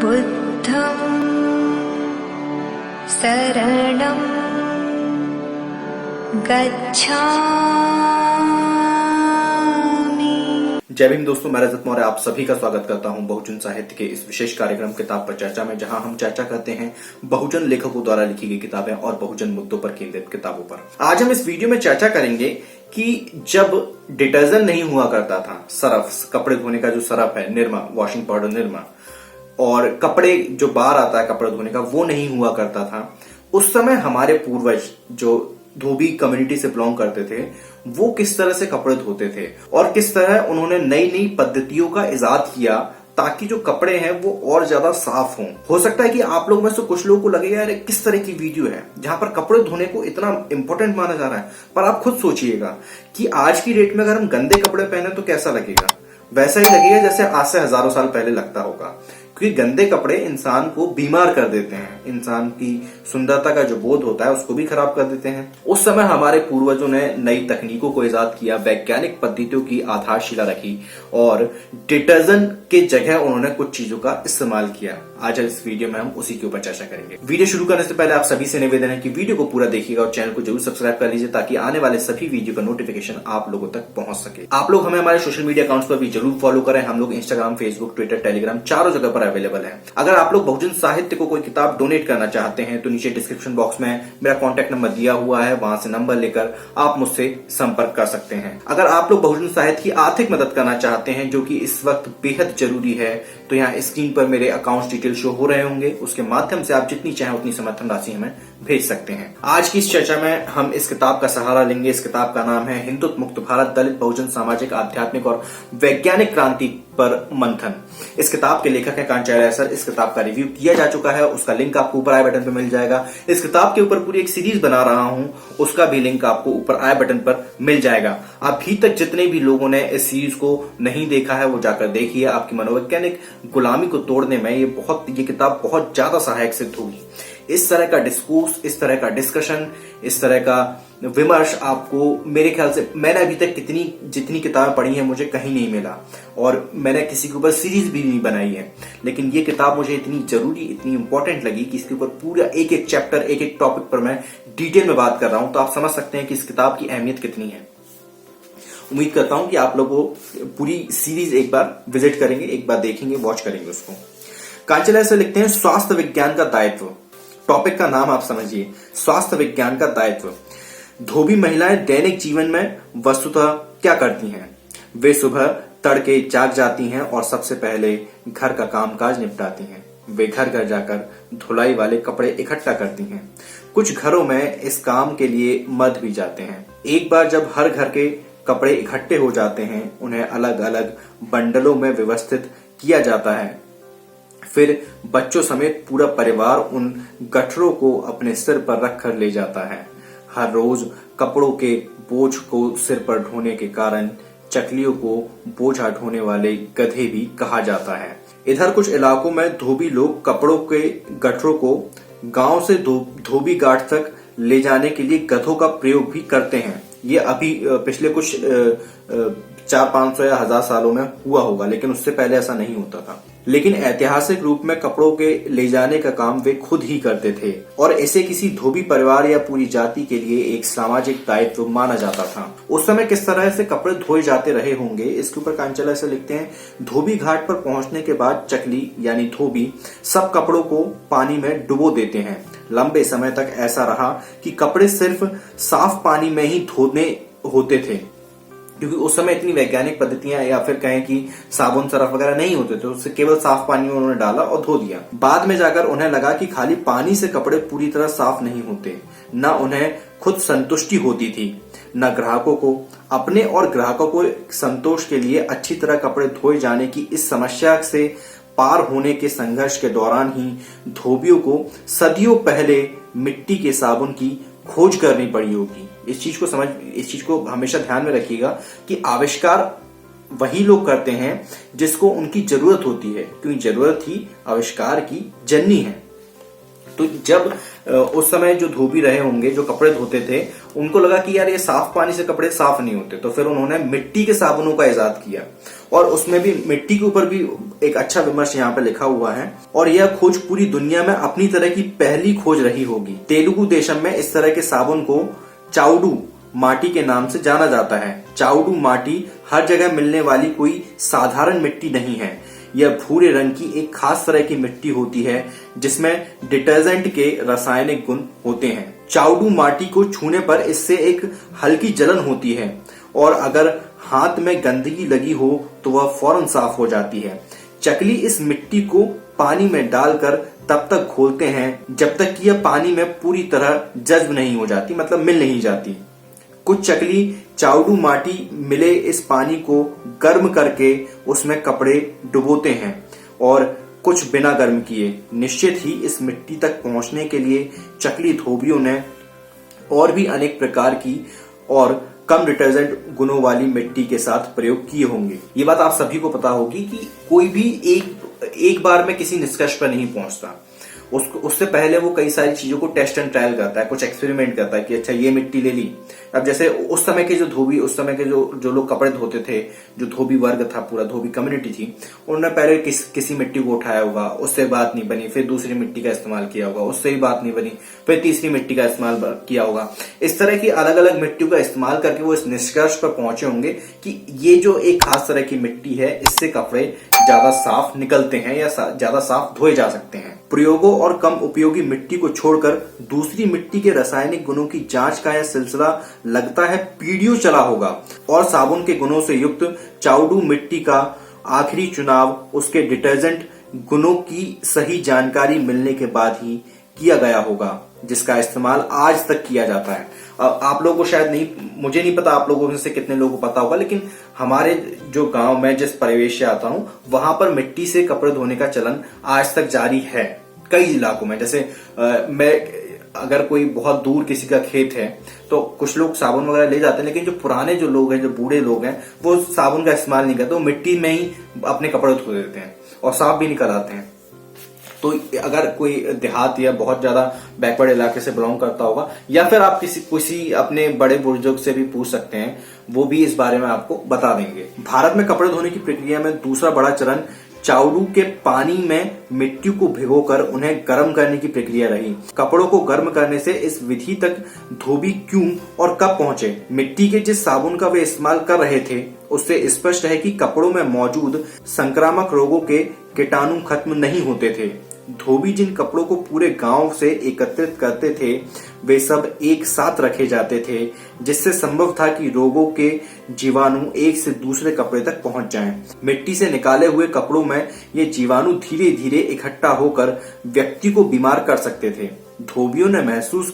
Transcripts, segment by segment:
बुद्धं शरणं गच्छामि। जय भीम दोस्तों, मैं रजत मौर्य आप सभी का स्वागत करता हूं बहुजन साहित्य के इस विशेष कार्यक्रम किताब पर चर्चा में, जहां हम चर्चा करते हैं बहुजन लेखकों द्वारा लिखी गई किताबें और बहुजन मुद्दों पर केंद्रित किताबों पर। आज हम इस वीडियो में चर्चा करेंगे कि जब डिटर्जेंट नहीं हुआ करता था, सरफ, कपड़े धोने का जो सरफ है, निरमा, वॉशिंग पाउडर निरमा, और कपड़े जो बाहर आता है कपड़े धोने का, वो नहीं हुआ करता था, उस समय हमारे पूर्वज जो धोबी कम्युनिटी से बिलोंग करते थे वो किस तरह से कपड़े धोते थे और किस तरह उन्होंने नई नई पद्धतियों का इजाद किया ताकि जो कपड़े हैं वो और ज्यादा साफ हों। हो सकता है कि आप लोग में से कुछ लोगों को लगेगा यार किस तरह की वीडियो है जहां पर कपड़े धोने को इतना इंपॉर्टेंट माना जा रहा है, पर आप खुद सोचिएगा कि आज की डेट में अगर हम गंदे कपड़े पहने तो कैसा लगेगा। वैसा ही लगेगा जैसे आज से हजारों साल पहले लगता होगा, क्योंकि गंदे कपड़े इंसान को बीमार कर देते हैं, इंसान की सुंदरता का जो बोध होता है उसको भी खराब कर देते हैं। उस समय हमारे पूर्वजों ने नई तकनीकों को इजाद किया, वैज्ञानिक पद्धतियों की आधारशिला रखी और डिटर्जेंट के जगह उन्होंने कुछ चीजों का इस्तेमाल किया। आज इस वीडियो में हम उसी के ऊपर चर्चा करेंगे। वीडियो शुरू करने से पहले आप सभी से निवेदन है कि वीडियो को पूरा देखिएगा और चैनल को जरूर सब्सक्राइब कर लीजिए ताकि आने वाले सभी वीडियो का नोटिफिकेशन आप लोगों तक पहुंच सके। आप लोग हमें हमारे सोशल मीडिया अकाउंट्स पर भी जरूर फॉलो करें। हम लोग इंस्टाग्राम, फेसबुक, ट्विटर, टेलीग्राम चारों जगह पर अवेलेबल है। अगर आप लोग बहुजन साहित्य को कोई किताब डोनेट करना चाहते हैं तो नीचे डिस्क्रिप्शन बॉक्स में मेरा कॉन्टैक्ट नंबर दिया हुआ है, वहां से नंबर लेकर आप मुझसे संपर्क कर सकते हैं। अगर आप लोग बहुजन साहित्य की आर्थिक मदद करना चाहते हैं जो कि इस वक्त बेहद जरूरी है, तो यहाँ स्क्रीन पर मेरे अकाउंट डिटेल शो हो रहे होंगे, उसके माध्यम से आप जितनी चाहें उतनी समर्थन राशि हमें भेज सकते हैं। आज की इस चर्चा में हम इस किताब का सहारा लेंगे। इस किताब का नाम है हिंदुत्व मुक्त भारत, दलित बहुजन सामाजिक आध्यात्मिक और वैज्ञानिक क्रांति पर मंथन। इस किताब के लेखक है कांचार्य सर। इस किताब का रिव्यू किया जा चुका है, उसका लिंक आपको ऊपर आई बटन पर मिल जाएगा। इस किताब के ऊपर पूरी एक सीरीज बना रहा हूं, उसका भी लिंक आपको ऊपर आई बटन पर मिल जाएगा। अभी तक जितने भी लोगों ने इस सीरीज को नहीं देखा है वो जाकर देखिए। आपकी मनोवैज्ञानिक गुलामी को तोड़ने में ये किताब बहुत ज्यादा सहायक सिद्ध होगी। इस तरह का डिस्कोर्स, इस तरह का डिस्कशन, इस तरह का विमर्श आपको मेरे ख्याल से, मैंने अभी तक जितनी किताबें पढ़ी हैं मुझे कहीं नहीं मिला, और मैंने किसी के ऊपर सीरीज भी नहीं बनाई है, लेकिन ये किताब मुझे इतनी जरूरी, इतनी इंपॉर्टेंट लगी कि इसके ऊपर पूरा एक एक चैप्टर, एक एक टॉपिक पर मैं डिटेल में बात कर रहा हूं। तो आप समझ सकते हैं कि इस किताब की अहमियत कितनी है। उम्मीद करता हूं कि आप लोगों को पूरी सीरीज एक बार विजिट करेंगे, एक बार देखेंगे, वॉच करेंगे उसको। कांचार्य से लिखते हैं स्वास्थ्य विज्ञान का दायित्व। टॉपिक का नाम आप समझिए, स्वास्थ्य विज्ञान का दायित्व। धोबी महिलाएं दैनिक जीवन में वस्तुतः क्या करती हैं? वे सुबह तड़के जाग जाती हैं और सबसे पहले घर का कामकाज निपटाती हैं। वे घर घर जाकर धुलाई वाले कपड़े इकट्ठा करती हैं। कुछ घरों में इस काम के लिए मर्द भी जाते हैं। एक बार जब हर घर के कपड़े इकट्ठे हो जाते हैं, उन्हें अलग अलग बंडलों में व्यवस्थित किया जाता है। फिर बच्चों समेत पूरा परिवार उन गठरों को अपने सिर पर रखकर ले जाता है। हर रोज कपड़ों के बोझ को सिर पर ढोने के कारण चकलियों को बोझा ढोने वाले गधे भी कहा जाता है। इधर कुछ इलाकों में धोबी लोग कपड़ों के गठरों को गांव से धोबी घाट तक ले जाने के लिए गधों का प्रयोग भी करते हैं। ये अभी पिछले कुछ 400-500 या 1000 सालों में हुआ होगा, लेकिन उससे पहले ऐसा नहीं होता था। लेकिन ऐतिहासिक रूप में कपड़ों के ले जाने का काम वे खुद ही करते थे और इसे किसी धोबी परिवार या पूरी जाति के लिए एक सामाजिक दायित्व माना जाता था। उस समय किस तरह से कपड़े धोए जाते रहे होंगे, इसके ऊपर कांचार्य से लिखते हैं धोबी घाट पर पहुंचने के बाद चकली यानी धोबी सब कपड़ों को पानी में डुबो देते हैं। लंबे समय तक ऐसा रहा कि कपड़े सिर्फ साफ पानी में ही धोने होते थे, क्योंकि उस समय इतनी वैज्ञानिक पद्धतियां या फिर कहें कि साबुन सरफ वगैरह नहीं होते थे। उससे केवल साफ पानी में उन्होंने डाला और धो दिया। बाद में जाकर उन्हें लगा कि खाली पानी से कपड़े पूरी तरह साफ नहीं होते। न उन्हें खुद संतुष्टि होती थी, न ग्राहकों को। अपने और ग्राहकों को संतोष के लिए अच्छी तरह कपड़े धोए जाने की इस समस्या से पार होने के संघर्ष के दौरान ही धोबियों को सदियों पहले मिट्टी के साबुन की खोज करनी पड़ी होगी। इस चीज को हमेशा ध्यान में रखिएगा कि आविष्कार वही लोग करते हैं जिसको उनकी जरूरत होती है, क्योंकि जरूरत ही आविष्कार की जननी है। तो जब उस समय जो धोबी रहे होंगे, जो कपड़े धोते थे, उनको लगा कि यार ये साफ पानी से कपड़े साफ नहीं होते, तो फिर उन्होंने मिट्टी के साबुनों का इजाद किया और उसमें भी मिट्टी के ऊपर भी एक अच्छा विमर्श यहाँ पे लिखा हुआ है। और यह खोज पूरी दुनिया में अपनी तरह की पहली खोज रही होगी। तेलुगु देशम में इस तरह के साबुन को चाउडू माटी के नाम से जाना जाता है। चाउडू माटी हर जगह मिलने वाली कोई साधारण मिट्टी नहीं है। यह भूरे रंग की एक खास तरह की मिट्टी होती है जिसमें डिटर्जेंट के रासायनिक गुण होते हैं। चाउडू माटी को छूने पर इससे एक हल्की जलन होती है और अगर हाथ में गंदगी लगी हो तो वह फौरन साफ हो जाती है। चकली इस मिट्टी को पानी में डालकर तब तक घोलते हैं जब तक कि यह पानी में पूरी तरह जज्ब नहीं हो जाती, मतलब मिल नहीं जाती। कुछ चकली चाउडू माटी मिले इस पानी को गर्म करके उसमें कपड़े डुबोते हैं और कुछ बिना गर्म किए। निश्चित ही इस मिट्टी तक पहुंचने के लिए चकली धोबियों ने और भी अनेक प्रकार की और कम डिटर्जेंट गुणों वाली मिट्टी के साथ प्रयोग किए होंगे। ये बात आप सभी को पता होगी कि कोई भी एक बार में किसी निष्कर्ष पर नहीं पहुंचता। उससे पहले वो कई सारी चीजों को टेस्ट एंड ट्रायल करता है, कुछ एक्सपेरिमेंट करता है कि अच्छा ये मिट्टी ले ली। अब जैसे उस समय के जो धोबी, उस समय के जो लोग कपड़े धोते थे, जो धोबी वर्ग था, पूरा धोबी कम्युनिटी थी, उन्होंने पहले किसी मिट्टी को उठाया होगा, उससे बात नहीं बनी, फिर दूसरी मिट्टी का इस्तेमाल किया होगा, उससे ही बात नहीं बनी, फिर तीसरी मिट्टी का इस्तेमाल किया होगा। इस तरह की अलग अलग मिट्टी का इस्तेमाल करके वो इस निष्कर्ष पर पहुंचे होंगे कि ये जो एक खास तरह की मिट्टी है, इससे कपड़े ज्यादा साफ निकलते हैं या ज्यादा साफ धोए जा सकते हैं। प्रयोगों और कम उपयोगी मिट्टी को छोड़कर दूसरी मिट्टी के रासायनिक गुणों की जांच का यह सिलसिला लगता है पीढ़ियों चला होगा और साबुन के गुणों से युक्त चाउडू मिट्टी का आखिरी चुनाव उसके डिटर्जेंट गुणों की सही जानकारी मिलने के बाद ही किया गया होगा, जिसका इस्तेमाल आज तक किया जाता है। आप लोगों को शायद नहीं, मुझे नहीं पता आप लोगों में से कितने लोगों को पता होगा, लेकिन हमारे जो गांव में जिस परिवेश से आता हूं वहां पर मिट्टी से कपड़े धोने का चलन आज तक जारी है कई इलाकों में। जैसे मैं अगर कोई बहुत दूर किसी का खेत है तो कुछ लोग साबुन वगैरह ले जाते हैं, लेकिन जो पुराने जो लोग हैं, जो बूढ़े लोग हैं, वो साबुन का इस्तेमाल नहीं करते, वो मिट्टी में ही अपने कपड़े धो देते हैं और साफ भी निकल आते हैं। तो अगर कोई देहात या बहुत ज्यादा बैकवर्ड इलाके से बिलोंग करता होगा, या फिर आप किसी अपने बड़े बुजुर्ग से भी पूछ सकते हैं, वो भी इस बारे में आपको बता देंगे। भारत में कपड़े धोने की प्रक्रिया में दूसरा बड़ा चरण चाउडू के पानी में मिट्टी को भिगोकर उन्हें गर्म करने की प्रक्रिया रही। कपड़ों को गर्म करने से इस विधि तक धोबी क्यों और कब पहुंचे? मिट्टी के जिस साबुन का वे इस्तेमाल कर रहे थे उससे स्पष्ट है कि कपड़ों में मौजूद संक्रामक रोगों के कीटाणु खत्म नहीं होते थे। धोबी जिन कपड़ों को पूरे गांव से एकत्रित करते थे वे सब एक साथ रखे जाते थे, जिससे संभव था कि रोगों के जीवाणु एक से दूसरे कपड़े तक पहुंच जाएं। मिट्टी से निकाले हुए कपड़ों में ये जीवाणु धीरे धीरे इकट्ठा होकर व्यक्ति को बीमार कर सकते थे। धोबियों ने महसूस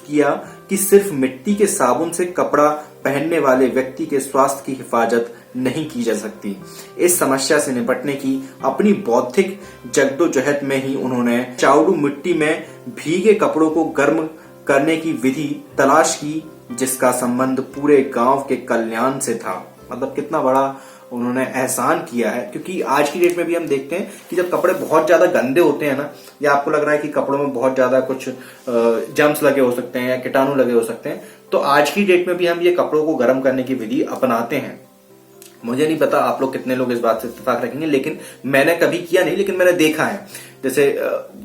किया कि सिर्फ मिट्टी के साबुन से कपड़ा पहनने वाले व्यक्ति के स्वास्थ्य की हिफाजत नहीं की जा सकती। इस समस्या से निपटने की अपनी बौद्धिक जद्दोजहद में ही उन्होंने चाउडू मिट्टी में भीगे कपड़ों को गर्म करने की विधि तलाश की, जिसका संबंध पूरे गांव के कल्याण से था। मतलब कितना बड़ा उन्होंने एहसान किया है, क्योंकि आज की डेट में भी हम देखते हैं कि जब कपड़े बहुत ज्यादा गंदे होते हैं ना, या आपको लग रहा है कि कपड़ों में बहुत ज्यादा कुछ जर्म्स लगे हो सकते हैं या कीटाणु लगे हो सकते हैं, तो आज की डेट में भी हम ये कपड़ों को गर्म करने की विधि अपनाते हैं। मुझे नहीं पता आप लोग कितने लोग इस बात से इत्तेफाक रखेंगे, लेकिन मैंने कभी किया नहीं, लेकिन मैंने देखा है। जैसे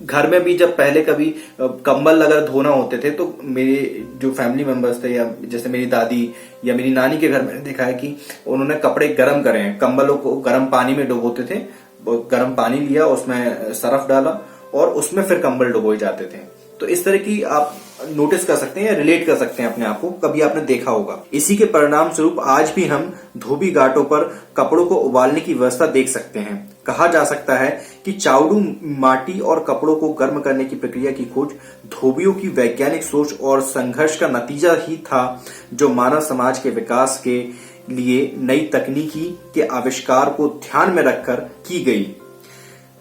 घर में भी जब पहले कभी कंबल अगर धोना होते थे तो मेरे जो फैमिली मेंबर्स थे, या जैसे मेरी दादी या मेरी नानी के घर मैंने देखा है कि उन्होंने कपड़े गर्म करे हैं, कंबलों को गर्म पानी में डुबोते थे। गर्म पानी लिया, उसमें सरफ डाला और उसमें फिर कंबल डुबोए जाते थे। तो इस तरह की आप नोटिस कर सकते हैं या रिलेट कर सकते हैं अपने आप को, कभी आपने देखा होगा। इसी के परिणाम स्वरूप आज भी हम धोबी घाटों पर कपड़ों को उबालने की व्यवस्था देख सकते हैं। कहा जा सकता है कि चाउडू माटी और कपड़ों को गर्म करने की प्रक्रिया की खोज धोबियों की वैज्ञानिक सोच और संघर्ष का नतीजा ही था, जो मानव समाज के विकास के लिए नई तकनीकी के आविष्कार को ध्यान में रखकर की गई।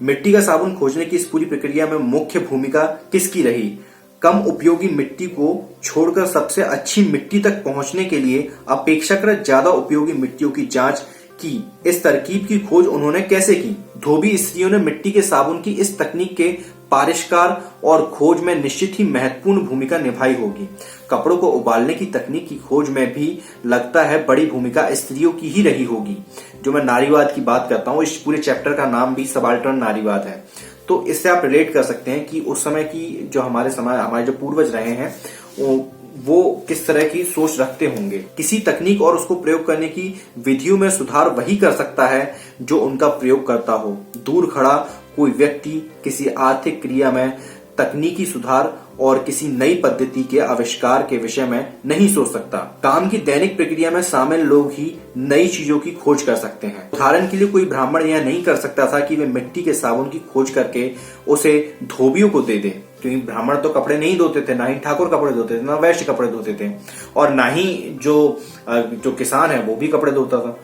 मिट्टी का साबुन खोजने की इस पूरी प्रक्रिया में मुख्य भूमिका किसकी रही? कम उपयोगी मिट्टी को छोड़कर सबसे अच्छी मिट्टी तक पहुंचने के लिए अपेक्षाकृत ज्यादा उपयोगी मिट्टियों की जांच की। इस तरकीब की खोज उन्होंने कैसे की? धोबी स्त्रियों ने मिट्टी के साबुन की इस तकनीक के पारिष्कार और खोज में निश्चित ही महत्वपूर्ण भूमिका निभाई होगी। कपड़ों को उबालने की तकनीक की खोज में भी लगता है बड़ी भूमिका स्त्रियों की ही रही होगी। जो मैं नारीवाद की बात करता हूँ, इस पूरे चैप्टर का नाम भी सबाल्टर्न नारीवाद है। तो इससे आप रिलेट कर सकते हैं कि उस समय की जो हमारे जो पूर्वज रहे हैं वो किस तरह की सोच रखते होंगे। किसी तकनीक और उसको प्रयोग करने की विधियों में सुधार वही कर सकता है जो उनका प्रयोग करता हो। दूर खड़ा कोई व्यक्ति किसी आर्थिक क्रिया में तकनीकी सुधार और किसी नई पद्धति के आविष्कार के विषय में नहीं सोच सकता। काम की दैनिक प्रक्रिया में शामिल लोग ही नई चीजों की खोज कर सकते हैं। उदाहरण के लिए कोई ब्राह्मण यह नहीं कर सकता था कि वे मिट्टी के साबुन की खोज करके उसे धोबियों को दे दे, क्योंकि ब्राह्मण तो कपड़े नहीं धोते थे, ना ही ठाकुर कपड़े धोते थे, ना वैश्य कपड़े धोते थे, और ना ही जो किसान है वो भी कपड़े धोता था,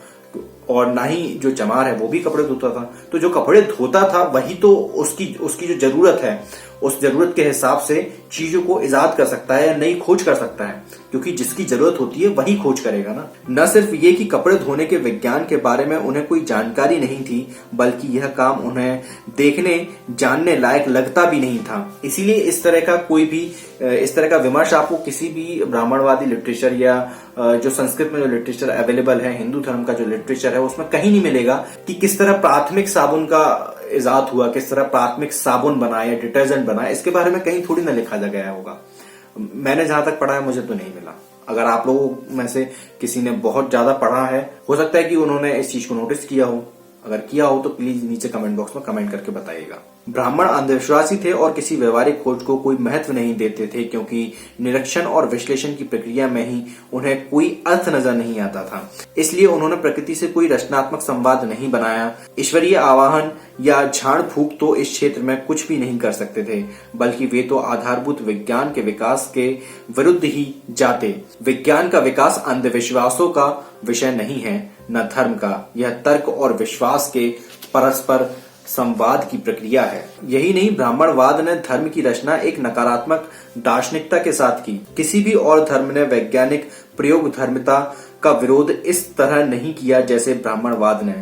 और ना ही जो चमार है वो भी कपड़े धोता था। तो जो कपड़े धोता था वही तो उसकी जो जरूरत है उस जरूरत के हिसाब से चीजों को इजाद कर सकता है या नई खोज कर सकता है, क्योंकि जिसकी जरूरत होती है वही खोज करेगा ना। न सिर्फ ये कि कपड़े धोने के विज्ञान के बारे में उन्हें कोई जानकारी नहीं थी, बल्कि यह काम उन्हें देखने जानने लायक लगता भी नहीं था। इसीलिए इस तरह का विमर्श आपको किसी भी ब्राह्मणवादी लिटरेचर या जो संस्कृत में जो लिटरेचर अवेलेबल है, हिंदू धर्म का जो लिटरेचर है, उसमें कहीं नहीं मिलेगा कि किस तरह प्राथमिक साबुन का इजाद हुआ, किस तरह प्राथमिक साबुन बना या डिटर्जेंट बना, इसके बारे में कहीं थोड़ी ना लिखा गया होगा। मैंने जहां तक पढ़ा है मुझे तो नहीं मिला। अगर आप लोगों में से किसी ने बहुत ज्यादा पढ़ा है, हो सकता है कि उन्होंने इस चीज को नोटिस किया हो। अगर किया हो तो प्लीज नीचे कमेंट बॉक्स में कमेंट करके बताइएगा। ब्राह्मण अंधविश्वासी थे और किसी व्यवहारिक खोज को कोई महत्व नहीं देते थे, क्योंकि निरीक्षण और विश्लेषण की प्रक्रिया में ही उन्हें कोई अर्थ नजर नहीं आता था। इसलिए उन्होंने प्रकृति से कोई रचनात्मक संवाद नहीं बनाया। ईश्वरीय आवाहन या झाड़ फूक तो इस क्षेत्र में कुछ भी नहीं कर सकते थे, बल्कि वे तो आधारभूत विज्ञान के विकास के विरुद्ध ही जाते। विज्ञान का विकास अंधविश्वासों का विषय नहीं है, न धर्म का। यह तर्क और विश्वास के परस्पर संवाद की प्रक्रिया है। यही नहीं, ब्राह्मणवाद ने धर्म की रचना एक नकारात्मक दार्शनिकता के साथ की। किसी भी और धर्म ने वैज्ञानिक प्रयोग धर्मिता का विरोध इस तरह नहीं किया जैसे ब्राह्मणवाद ने।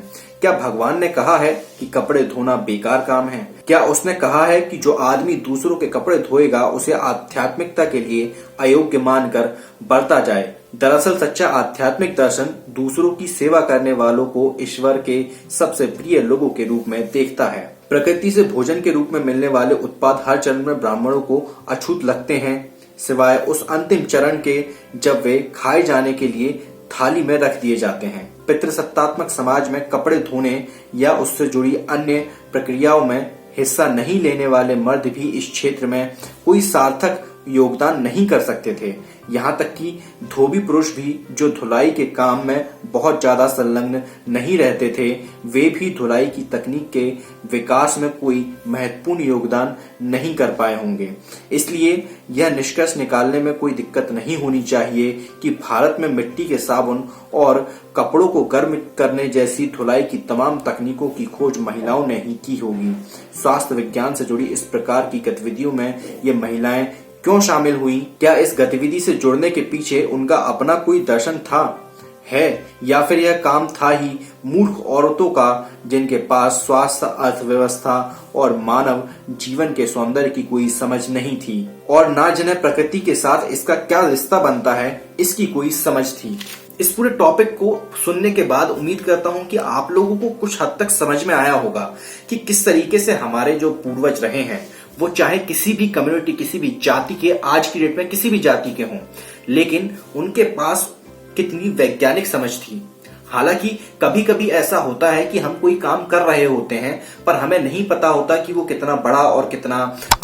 क्या भगवान ने कहा है कि कपड़े धोना बेकार काम है? क्या उसने कहा है कि जो आदमी दूसरों के कपड़े धोएगा उसे आध्यात्मिकता के लिए अयोग्य मानकर बरता जाए? दरअसल सच्चा आध्यात्मिक दर्शन दूसरों की सेवा करने वालों को ईश्वर के सबसे प्रिय लोगों के रूप में देखता है। प्रकृति से भोजन के रूप में मिलने वाले उत्पाद हर चरण में ब्राह्मणों को अछूत लगते हैं, सिवाय उस अंतिम चरण के जब वे खाए जाने के लिए थाली में रख दिए जाते हैं। पितृसत्तात्मक समाज में कपड़े धोने या उससे जुड़ी अन्य प्रक्रियाओं में हिस्सा नहीं लेने वाले मर्द भी इस क्षेत्र में कोई सार्थक योगदान नहीं कर सकते थे। यहाँ तक कि धोबी पुरुष भी, जो धुलाई के काम में बहुत ज्यादा संलग्न नहीं रहते थे, वे भी धुलाई की तकनीक के विकास में कोई महत्वपूर्ण योगदान नहीं कर पाए होंगे। इसलिए यह निष्कर्ष निकालने में कोई दिक्कत नहीं होनी चाहिए कि भारत में मिट्टी के साबुन और कपड़ों को गर्म करने जैसी धुलाई की तमाम तकनीकों की खोज महिलाओं ने ही की होगी। स्वास्थ्य विज्ञान से जुड़ी इस प्रकार की गतिविधियों में ये महिलाएं क्यों शामिल हुई? क्या इस गतिविधि से जुड़ने के पीछे उनका अपना कोई दर्शन था, है, या फिर यह काम था ही मूर्ख औरतों का, जिनके पास स्वास्थ्य, अर्थव्यवस्था और मानव जीवन के सौंदर्य की कोई समझ नहीं थी, और ना जिन्हें प्रकृति के साथ इसका क्या रिश्ता बनता है इसकी कोई समझ थी। इस पूरे टॉपिक को सुनने के बाद उम्मीद करता हूं कि आप लोगों को कुछ हद तक समझ में आया होगा कि किस तरीके से हमारे जो पूर्वज रहे हैं, वो चाहे किसी भी कम्युनिटी, किसी भी जाति के, आज की डेट में किसी भी जाति के हों, लेकिन उनके पास कितनी वैज्ञानिक समझ थी। हालांकि कभी कभी ऐसा होता है कि हम कोई काम कर रहे होते हैं पर हमें नहीं पता होता कि वो कितना बड़ा और कितना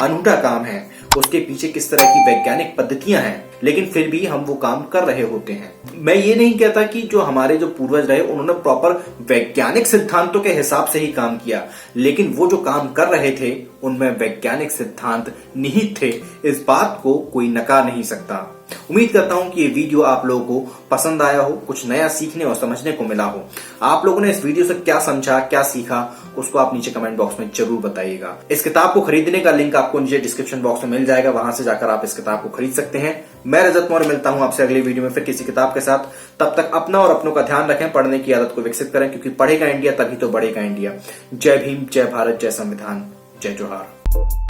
अनूठा काम है, उसके पीछे किस तरह की वैज्ञानिक पद्धतियां हैं, लेकिन फिर भी हम वो काम कर रहे होते हैं। मैं ये नहीं कहता कि जो हमारे जो पूर्वज रहे उन्होंने प्रॉपर वैज्ञानिक सिद्धांतों के हिसाब से ही काम किया, लेकिन वो जो काम कर रहे थे उनमें वैज्ञानिक सिद्धांत निहित थे, इस बात को कोई नकार नहीं सकता। उम्मीद करता हूं कि ये वीडियो आप लोगों को पसंद आया हो, कुछ नया सीखने और समझने को मिला हो। आप लोगों ने इस वीडियो से क्या समझा, क्या सीखा, उसको आप नीचे कमेंट बॉक्स में जरूर बताइएगा। इस किताब को खरीदने का लिंक आपको नीचे डिस्क्रिप्शन बॉक्स में मिल जाएगा, वहां से जाकर आप इस किताब को खरीद सकते हैं। मैं रजत मौर्य मिलता हूं आपसे अगली वीडियो में फिर किसी किताब के साथ। तब तक अपना और अपनों का ध्यान रखें, पढ़ने की आदत को विकसित करें, क्योंकि पढ़ेगा इंडिया तभी तो बढ़ेगा इंडिया। जय भीम, जय भारत, जय संविधान, जय जोहार।